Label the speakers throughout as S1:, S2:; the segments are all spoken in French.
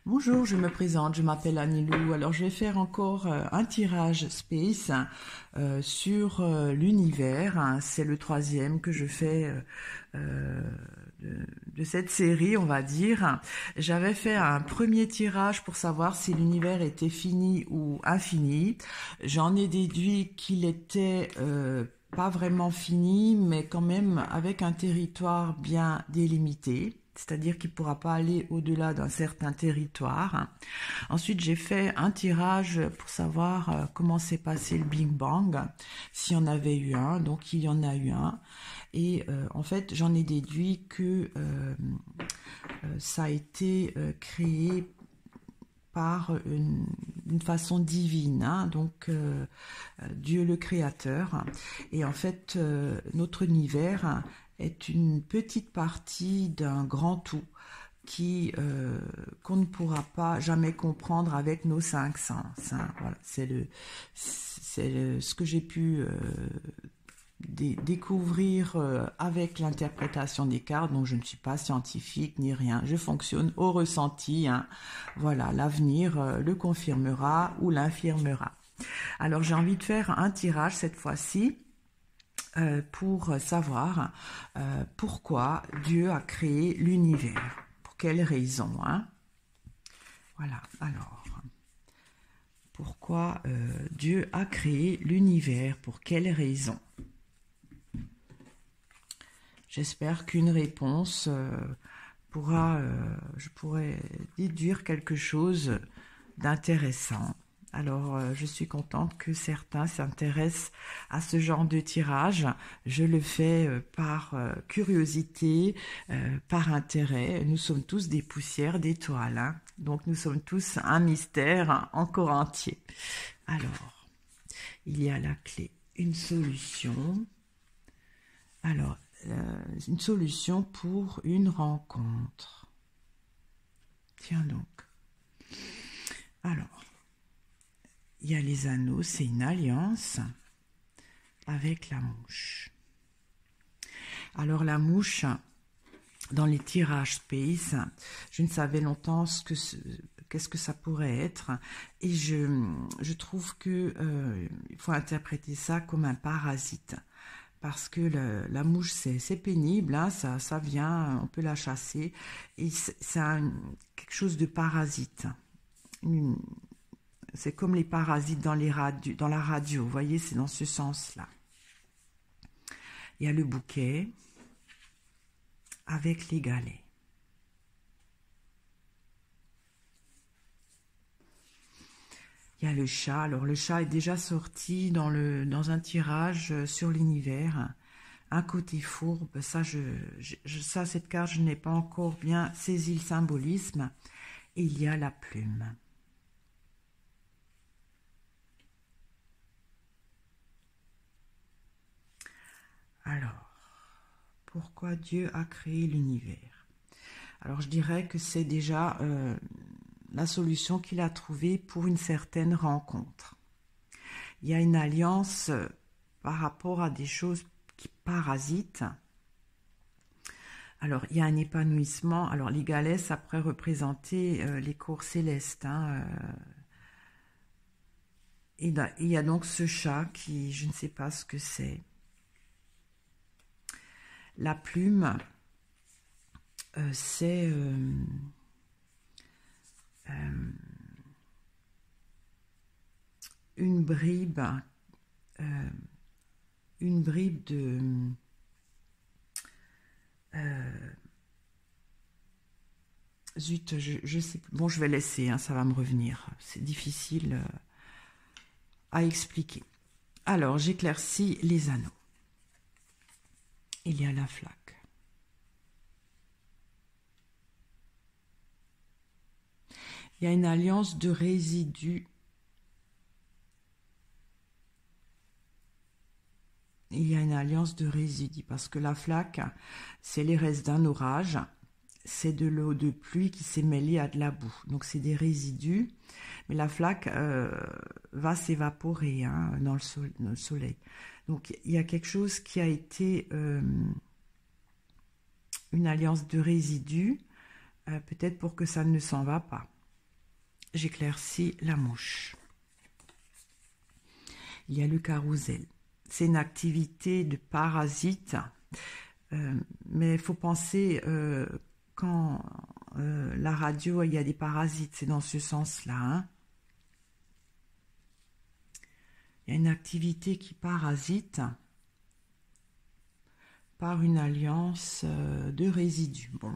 S1: Bonjour, je me présente, je m'appelle Anilou. Alors, je vais faire encore un tirage space sur l'univers, hein. C'est le troisième que je fais euh, de cette série, on va dire. J'avais fait un premier tirage pour savoir si l'univers était fini ou infini. J'en ai déduit qu'il était pas vraiment fini, mais quand même avec un territoire bien délimité. C'est-à-dire qu'il ne pourra pas aller au-delà d'un certain territoire. Ensuite, j'ai fait un tirage pour savoir comment s'est passé le Big Bang, s'il y en avait eu un. Donc, il y en a eu un. Et en fait, j'en ai déduit que ça a été créé par une façon divine, hein, donc Dieu le Créateur. Et en fait, notre univers est une petite partie d'un grand tout qui qu'on ne pourra pas jamais comprendre avec nos cinq sens, hein. Voilà, ce que j'ai pu découvrir avec l'interprétation des cartes. Donc je ne suis pas scientifique ni rien, je fonctionne au ressenti, hein. Voilà, l'avenir le confirmera ou l'infirmera. Alors j'ai envie de faire un tirage cette fois-ci pour savoir pourquoi Dieu a créé l'univers, pour quelles raisons, hein. Voilà, alors pourquoi Dieu a créé l'univers, pour quelles raisons? J'espère qu'une réponse je pourrais déduire quelque chose d'intéressant. Alors, je suis contente que certains s'intéressent à ce genre de tirage. Je le fais par curiosité, par intérêt. Nous sommes tous des poussières d'étoiles, hein. Donc, nous sommes tous un mystère encore entier. Alors, il y a la clé, une solution. Alors, une solution pour une rencontre. Tiens donc. Alors, il y a les anneaux, c'est une alliance avec la mouche. Alors la mouche, dans les tirages space, je ne savais longtemps qu'est-ce que ça pourrait être, et je trouve que il faut interpréter ça comme un parasite. Parce que la mouche, c'est pénible, hein, ça vient, on peut la chasser, et c'est quelque chose de parasite. C'est comme les parasites dans la radio, vous voyez, c'est dans ce sens-là. Il y a le bouquet avec les galets. Il y a le chat. Alors le chat est déjà sorti dans un tirage sur l'univers. Un côté fourbe, ça, cette carte, je n'ai pas encore bien saisi le symbolisme. Et il y a la plume. Alors, pourquoi Dieu a créé l'univers? Alors je dirais que c'est déjà la solution qu'il a trouvée pour une certaine rencontre. Il y a une alliance par rapport à des choses qui parasitent. Alors, il y a un épanouissement. Alors, les galets, ça pourrait représenter les corps célestes, hein. Et il y a donc ce chat qui, je ne sais pas ce que c'est. La plume, c'est une bribe de zut, je sais plus. Bon, je vais laisser, hein, ça va me revenir. C'est difficile à expliquer. Alors, j'éclaircis les anneaux. Il y a la flaque. Il y a une alliance de résidus. Il y a une alliance de résidus parce que la flaque, c'est les restes d'un orage. C'est de l'eau de pluie qui s'est mêlée à de la boue. Donc, c'est des résidus. Mais la flaque va s'évaporer, hein, dans le soleil. Donc, il y a quelque chose qui a été une alliance de résidus, peut-être pour que ça ne s'en va pas. j'éclaircis la mouche. Il y a le carrousel. C'est une activité de parasite, mais il faut penser quand la radio, il y a des parasites, c'est dans ce sens-là. Hein. Il y a une activité qui parasite par une alliance de résidus. Bon,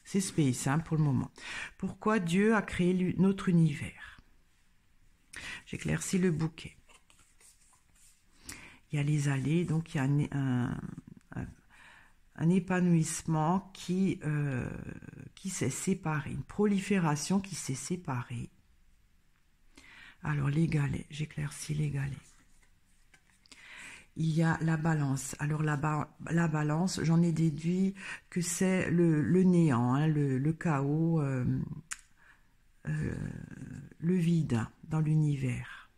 S1: c'est space hein, pour le moment. Pourquoi Dieu a créé notre univers? J'éclaircis le bouquet. Il y a les allées, donc il y a un épanouissement qui s'est séparé, une prolifération qui s'est séparée. Alors les galets, j'éclaircis les galets. Il y a la balance. Alors la balance, j'en ai déduit que c'est le néant, hein, le chaos, le vide dans l'univers.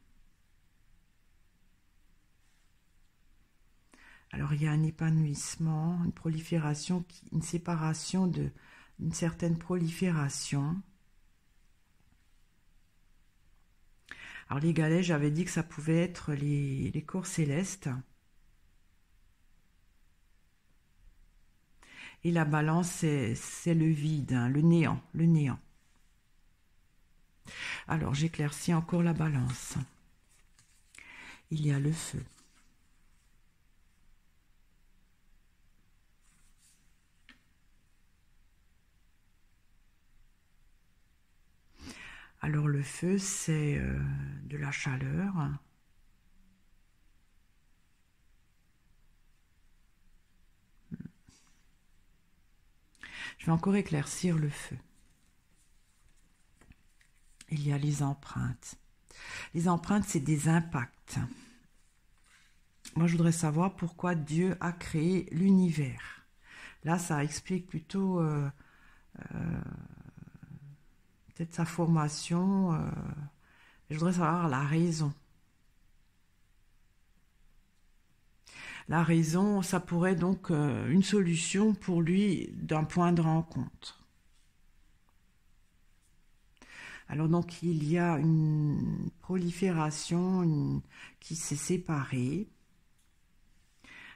S1: Alors il y a un épanouissement, une prolifération, une séparation d'une certaine prolifération. Alors les galets, j'avais dit que ça pouvait être les corps célestes. Et la balance, c'est le vide, hein, le néant, le néant. Alors j'éclaircis encore la balance. Il y a le feu. Alors le feu, c'est de la chaleur. Je vais encore éclaircir le feu. Il y a les empreintes. Les empreintes, c'est des impacts. Moi, je voudrais savoir pourquoi Dieu a créé l'univers. Là, ça explique plutôt peut-être sa formation. Je voudrais savoir la raison. La raison, ça pourrait donc une solution pour lui d'un point de rencontre. Alors donc il y a une prolifération qui s'est séparée.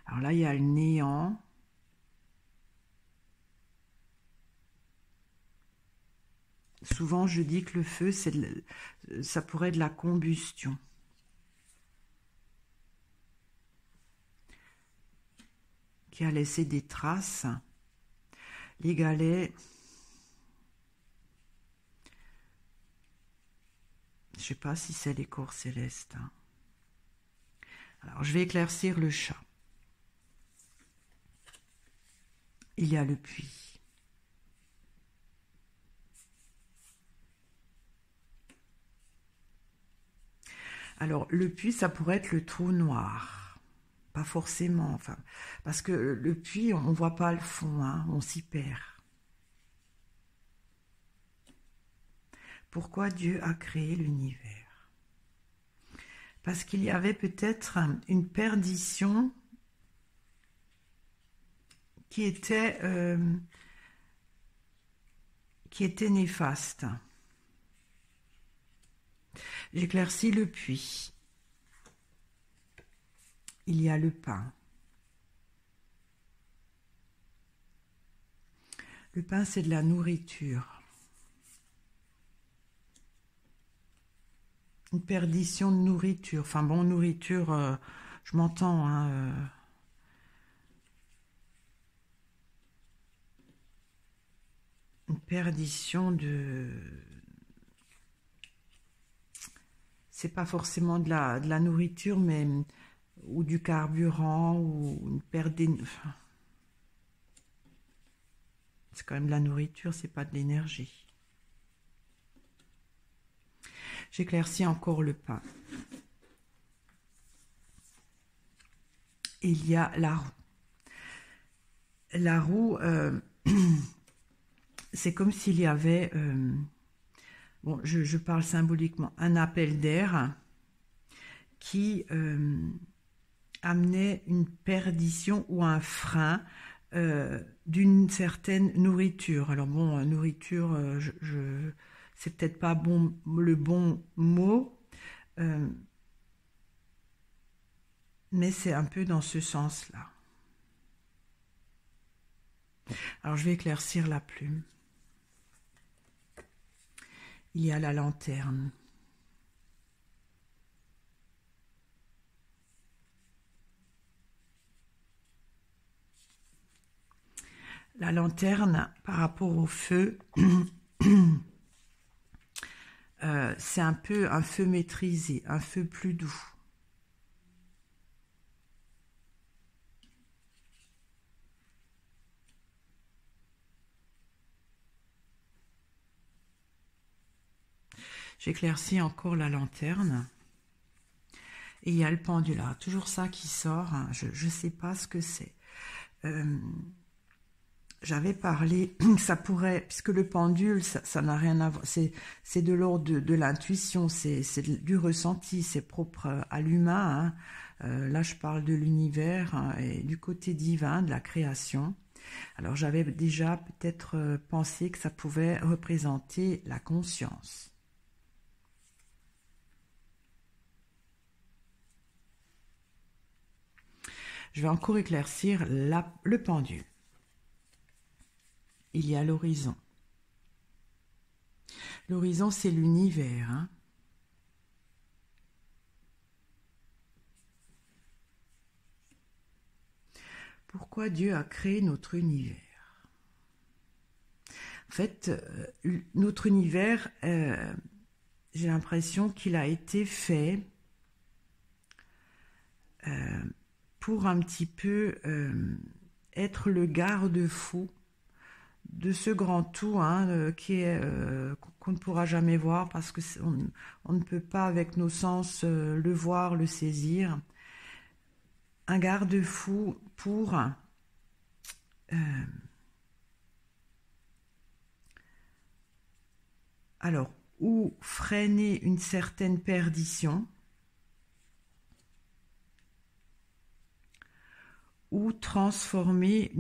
S1: Alors là il y a le néant. Souvent je dis que le feu, ça pourrait être de la combustion. Qui a laissé des traces. Les galets, je ne sais pas si c'est les corps célestes. Hein. Alors, je vais éclaircir le chat. Il y a le puits. Alors, le puits, ça pourrait être le trou noir. Pas forcément, enfin, parce que le puits, on ne voit pas le fond, hein, on s'y perd. Pourquoi Dieu a créé l'univers? Parce qu'il y avait peut-être une perdition qui était néfaste. J'éclaircis le puits. Il y a le pain. Le pain, c'est de la nourriture. Une perdition de nourriture. Enfin bon, nourriture, je m'entends. Hein, une perdition de... C'est pas forcément de la nourriture, mais... ou du carburant, ou une perte d'énergie. C'est quand même de la nourriture, c'est pas de l'énergie. J'éclaircis encore le pain. Il y a la roue. La roue, c'est comme s'il y avait, bon, je parle symboliquement, un appel d'air qui amenait une perdition ou un frein d'une certaine nourriture. Alors bon, nourriture, c'est peut-être pas le bon mot, mais c'est un peu dans ce sens-là. Alors je vais éclaircir la plume. Il y a la lanterne. La lanterne, par rapport au feu, c'est un peu un feu maîtrisé, un feu plus doux. J'éclaircis encore la lanterne. Et il y a le pendule. Alors, toujours ça qui sort. Hein. Je ne sais pas ce que c'est. J'avais parlé, ça pourrait, puisque le pendule, ça n'a rien à voir. C'est de l'ordre de l'intuition, c'est du ressenti, c'est propre à l'humain. Hein. Là, je parle de l'univers hein, et du côté divin, de la création. Alors, j'avais déjà peut-être pensé que ça pouvait représenter la conscience. Je vais encore éclaircir le pendule. Il y a l'horizon. L'horizon, c'est l'univers. Hein. Pourquoi Dieu a créé notre univers? En fait, notre univers, j'ai l'impression qu'il a été fait pour un petit peu être le garde-fou de ce grand tout hein, qui est qu'on ne pourra jamais voir parce que on ne peut pas avec nos sens le voir, le saisir. Un garde-fou pour alors ou freiner une certaine perdition ou transformer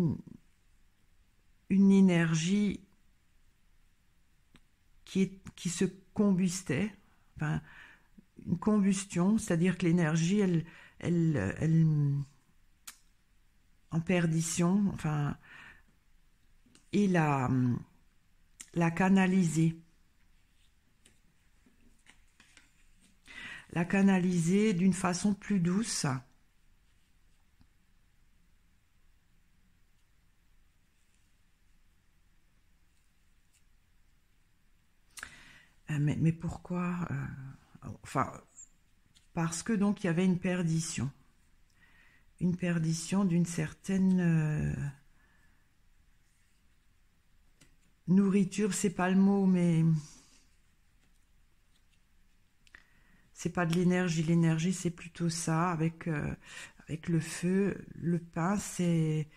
S1: une énergie qui se combustait, enfin, une combustion, c'est-à-dire que l'énergie, elle en perdition, enfin, et la canaliser. La canaliser d'une façon plus douce. Mais pourquoi enfin, parce que donc il y avait une perdition d'une certaine nourriture, c'est pas le mot, mais c'est pas de l'énergie. L'énergie, c'est plutôt ça, avec le feu, le pain, c'est...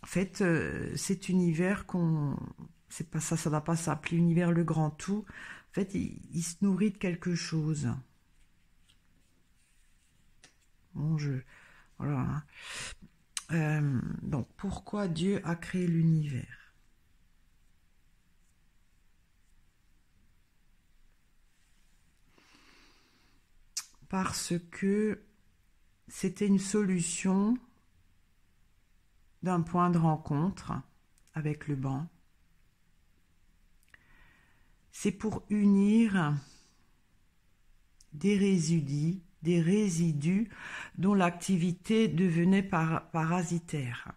S1: En fait, cet univers c'est pas ça, ça ne va pas s'appeler univers le grand tout. En fait, il se nourrit de quelque chose. Bon, voilà. Donc, pourquoi Dieu a créé l'univers? Parce que c'était une solution d'un point de rencontre avec le banc. C'est pour unir des résidus dont l'activité devenait parasitaire.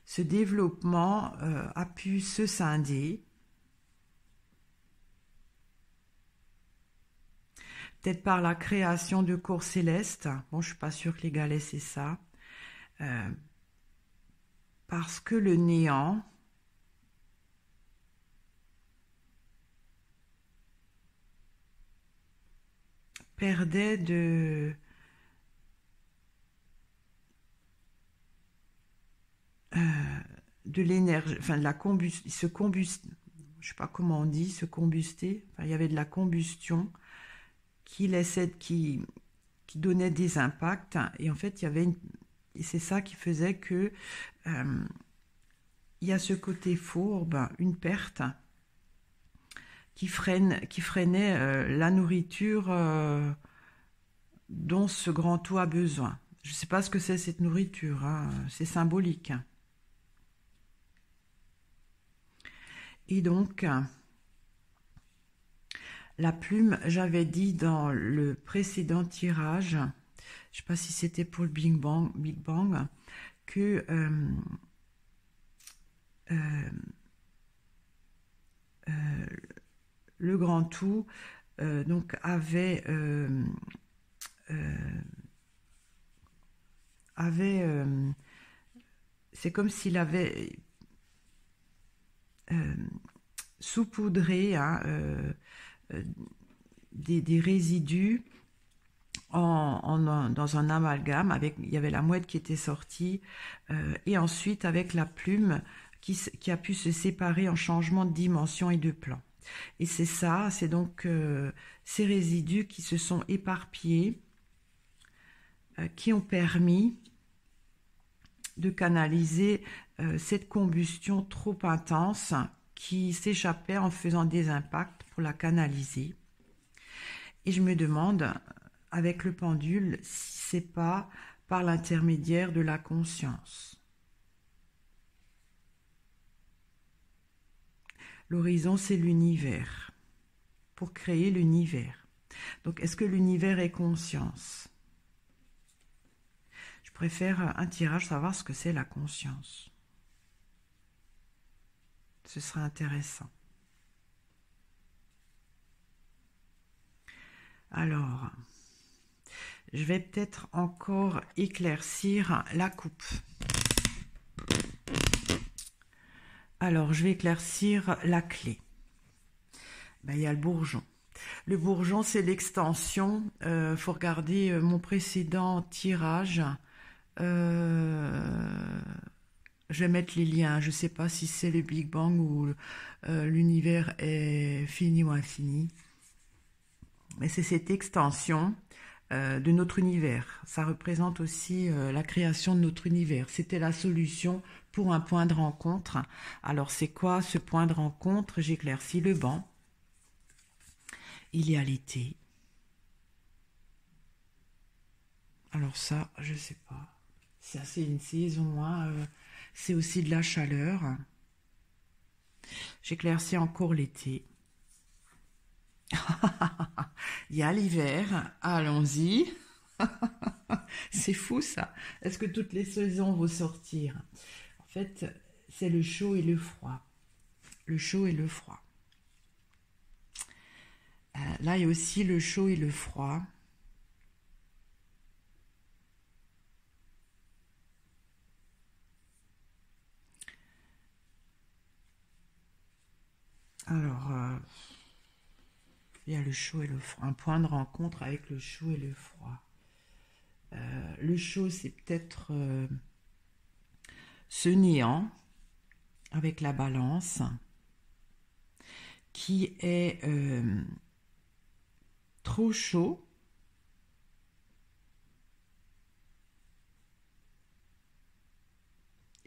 S1: Ce développement a pu se scinder, peut-être par la création de corps célestes. Bon, je ne suis pas sûre que les Galais c'est ça. Parce que le néant perdait de l'énergie, enfin de la combustion, je sais pas comment on dit, se combustait. Enfin, il y avait de la combustion qui donnait des impacts, et en fait il y avait Et c'est ça qui faisait que il y a ce côté fourbe, une perte qui freinait la nourriture dont ce grand tout a besoin. Je ne sais pas ce que c'est cette nourriture, hein, c'est symbolique. Et donc, la plume, j'avais dit dans le précédent tirage, je ne sais pas si c'était pour le Big Bang, que le grand tout donc avait c'est comme s'il avait saupoudré hein, des résidus dans un amalgame, il y avait la mouette qui était sortie, et ensuite avec la plume qui a pu se séparer en changement de dimension et de plan. Et c'est ça, c'est donc ces résidus qui se sont éparpillés, qui ont permis de canaliser cette combustion trop intense qui s'échappait en faisant des impacts pour la canaliser. Et je me demande, avec le pendule, si c'est pas par l'intermédiaire de la conscience. L'horizon, c'est l'univers, pour créer l'univers. Donc, est-ce que l'univers est conscience? Je préfère un tirage, savoir ce que c'est la conscience. Ce serait intéressant. Alors, je vais peut-être encore éclaircir la coupe. Alors, je vais éclaircir la clé. Il y a le bourgeon. Le bourgeon, c'est l'extension. Faut regarder mon précédent tirage. Je vais mettre les liens. Je ne sais pas si c'est le Big Bang ou l'univers est fini ou infini. Mais c'est cette extension de notre univers. Ça représente aussi la création de notre univers. C'était la solution pour un point de rencontre. Alors c'est quoi ce point de rencontre? J'éclaircis le banc. Il y a l'été. Alors ça, je ne sais pas. C'est assez une saison, hein, c'est aussi de la chaleur. J'éclaircis encore l'été. Il y a l'hiver, allons-y. C'est fou ça. Est-ce que toutes les saisons vont sortir? En fait, c'est le chaud et le froid. Le chaud et le froid. Là, il y a aussi le chaud et le froid. Alors, il y a le chaud et le froid. Un point de rencontre avec le chaud et le froid. Le chaud, c'est peut-être ce néant avec la balance qui est trop chaud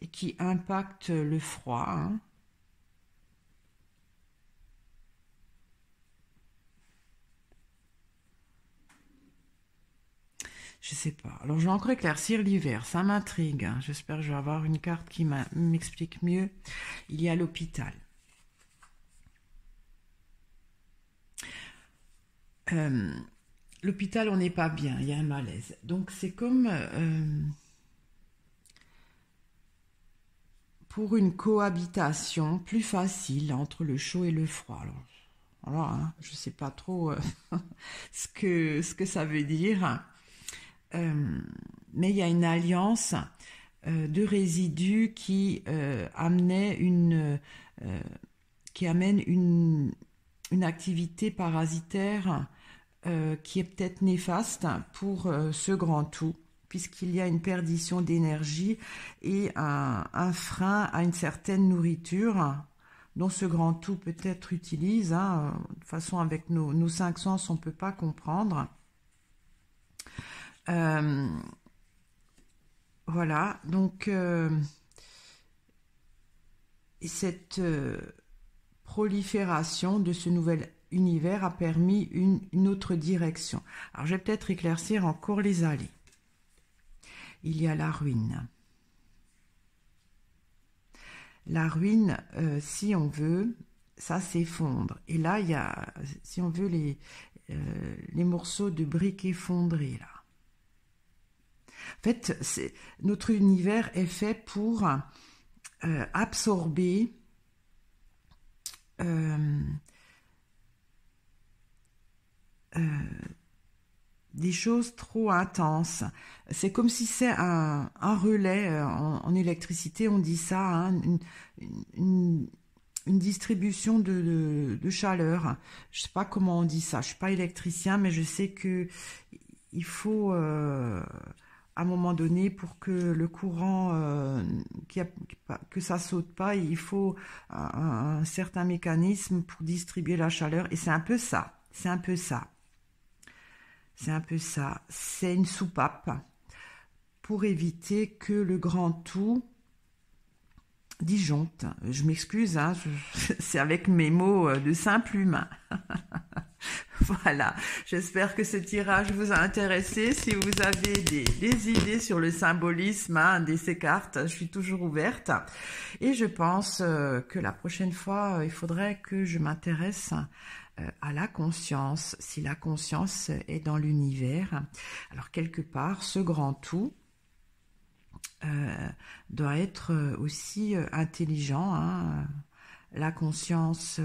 S1: et qui impacte le froid. Hein. Je sais pas. Alors, je vais encore éclaircir l'hiver. Ça m'intrigue. Hein. J'espère que je vais avoir une carte qui m'explique mieux. Il y a l'hôpital. L'hôpital, on n'est pas bien. Il y a un malaise. Donc, c'est comme pour une cohabitation plus facile entre le chaud et le froid. Alors hein, je ne sais pas trop ce que ça veut dire. Mais il y a une alliance de résidus qui amène une activité parasitaire qui est peut-être néfaste pour ce grand tout, puisqu'il y a une perdition d'énergie et un frein à une certaine nourriture dont ce grand tout peut-être utilise. Hein, de toute façon, avec nos cinq sens, on ne peut pas comprendre. voilà, donc cette prolifération de ce nouvel univers a permis une autre direction. Alors je vais peut-être éclaircir encore les allées. Il y a la ruine. La ruine, si on veut, ça s'effondre. Et là, il y a, si on veut, les morceaux de briques effondrés, là. En fait, notre univers est fait pour absorber des choses trop intenses. C'est comme si c'est un relais en électricité, on dit ça, hein, une distribution de chaleur. Je sais pas comment on dit ça, je suis pas électricien, mais je sais que il faut à un moment donné, pour que le courant, que ça saute pas, il faut un certain mécanisme pour distribuer la chaleur. Et c'est un peu ça. C'est un peu ça. C'est un peu ça. C'est une soupape pour éviter que le grand tout disjoncte. Je m'excuse, hein, c'est avec mes mots de simple humain. Voilà, j'espère que ce tirage vous a intéressé. Si vous avez des idées sur le symbolisme de ces cartes, je suis toujours ouverte. Et je pense que la prochaine fois, il faudrait que je m'intéresse à la conscience, si la conscience est dans l'univers. Alors quelque part, ce grand tout doit être aussi intelligent, hein. La conscience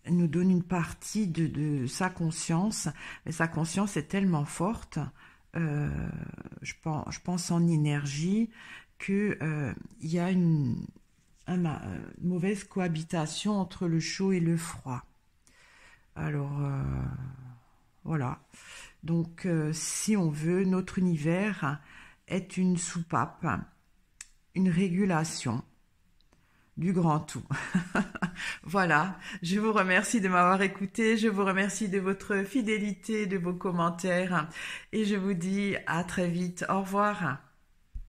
S1: nous donne une partie de sa conscience, mais sa conscience est tellement forte, je pense en énergie, que y a une mauvaise cohabitation entre le chaud et le froid. Alors voilà. Donc si on veut, notre univers est une soupape, une régulation du grand tout. Voilà, je vous remercie de m'avoir écouté, je vous remercie de votre fidélité, de vos commentaires, et je vous dis à très vite. Au revoir.